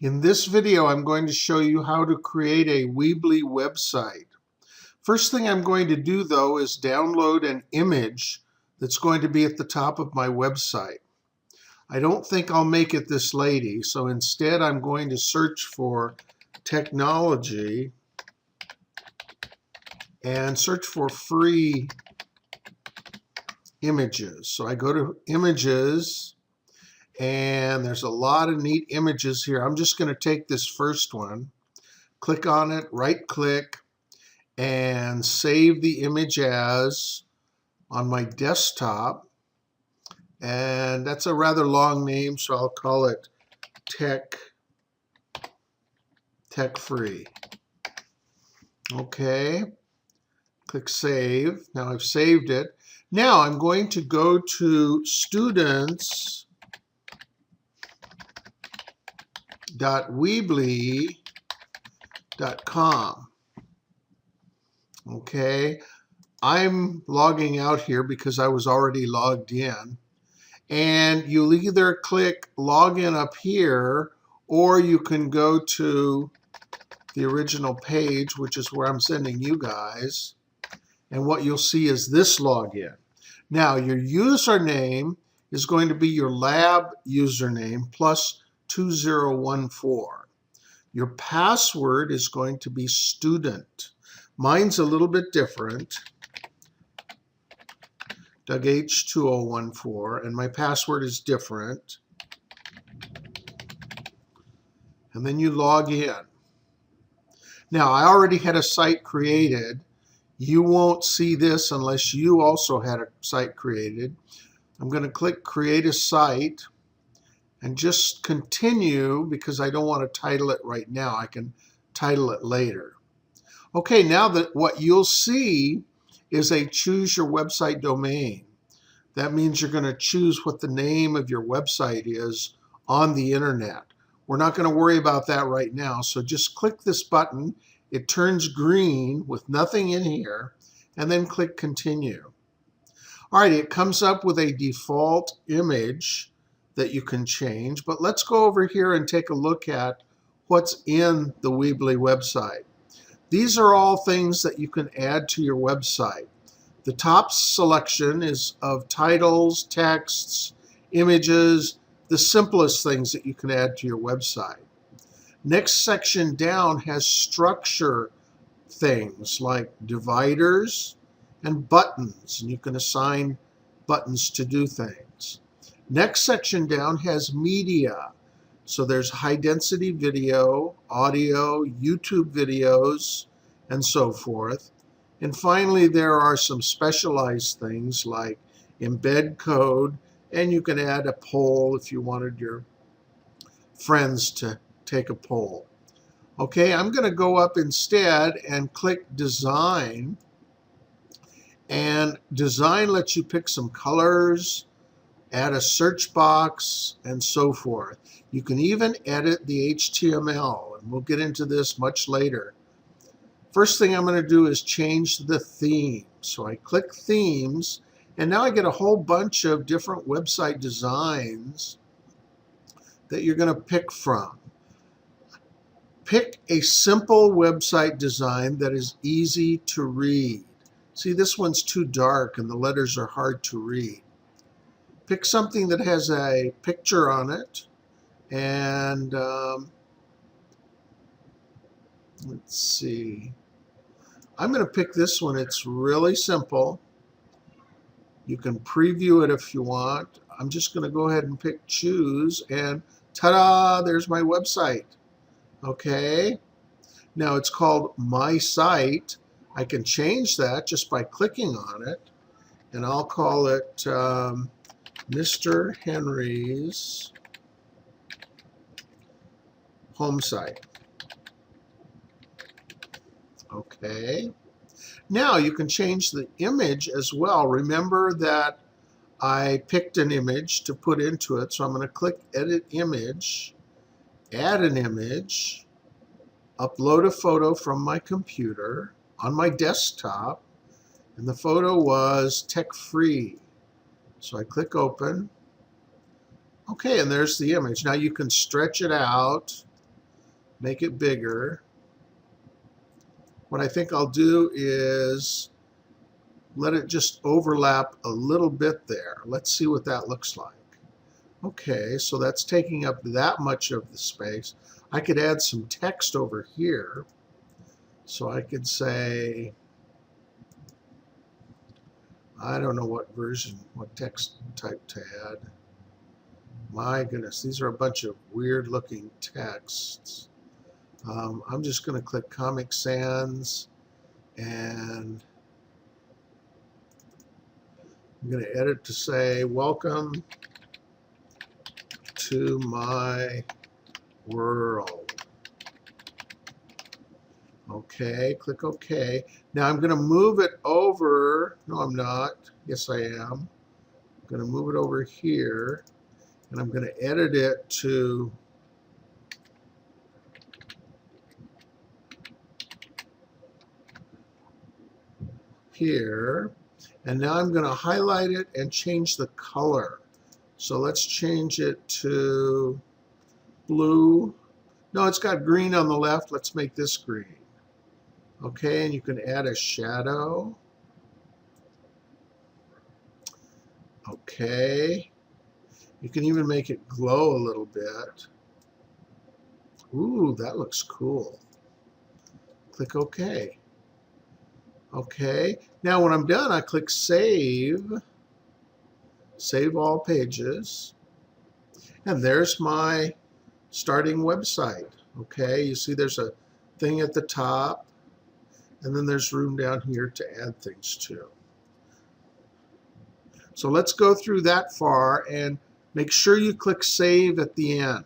In this video, I'm going to show you how to create a Weebly website. First thing I'm going to do, though, is download an image that's going to be at the top of my website. I don't think I'll make it this lady, so instead I'm going to search for technology and search for free images. So I go to images, and there's a lot of neat images here. I'm just going to take this first one, click on it, right click, and save the image as on my desktop. And that's a rather long name, so I'll call it tech free. Okay, click save. Now I've saved it. Now I'm going to go to students.weebly.com. Okay, I'm logging out here because I was already logged in. And you'll either click login up here, or you can go to the original page, which is where I'm sending you guys. And what you'll see is this login. Now, your username is going to be your lab username plus 2014. Your password is going to be student. Mine's a little bit different. Doug H2014, and my password is different. And then you log in. Now, I already had a site created. You won't see this unless you also had a site created. I'm going to click Create a Site and just continue because I don't want to title it right now. I can title it later. Okay, now that what you'll see is a choose your website domain. That means you're going to choose what the name of your website is on the internet. We're not going to worry about that right now, so just click this button. It turns green with nothing in here, and then click continue. All right, it comes up with a default image that you can change, but let's go over here and take a look at what's in the Weebly website. These are all things that you can add to your website. The top selection is of titles, texts, images, the simplest things that you can add to your website. Next section down has structure things like dividers and buttons, and you can assign buttons to do things. Next section down has media. So there's high density video, audio, YouTube videos, and so forth. And finally, there are some specialized things like embed code, and you can add a poll if you wanted your friends to take a poll. Okay, I'm going to go up instead and click Design. And Design lets you pick some colors, add a search box, and so forth. You can even edit the HTML, and we'll get into this much later. First thing I'm going to do is change the theme. So I click Themes, and now I get a whole bunch of different website designs that you're going to pick from. Pick a simple website design that is easy to read. See, this one's too dark and the letters are hard to read. Pick something that has a picture on it, and let's see. I'm going to pick this one. It's really simple. You can preview it if you want. I'm just going to go ahead and pick Choose, and ta-da, there's my website. Okay. Now it's called My Site. I can change that just by clicking on it, and I'll call it Mr. Henry's home site. Okay. Now you can change the image as well. Remember that I picked an image to put into it, so I'm going to click Edit Image, add an image, upload a photo from my computer on my desktop, and the photo was tech-free. So I click Open. Okay, and there's the image. Now you can stretch it out make it bigger. What I think I'll do is let it just overlap a little bit there. Let's see what that looks like. Okay, so that's taking up that much of the space. I could add some text over here. So I could say, I don't know what version, what text type to add. My goodness, these are a bunch of weird looking texts. I'm just going to click Comic Sans, and I'm going to edit to say, welcome to my world. Okay, click OK. Now I'm going to move it over. No, I'm not. Yes, I am. I'm going to move it over here, and I'm going to edit it to here. And now I'm going to highlight it and change the color. So let's change it to blue. No, it's got green on the left. Let's make this green. Okay, and you can add a shadow. Okay. You can even make it glow a little bit. Ooh, that looks cool. Click OK. Okay, now when I'm done, I click Save. Save all pages. And there's my starting website. Okay, you see there's a thing at the top, and then there's room down here to add things to. So let's go through that far and make sure you click Save at the end.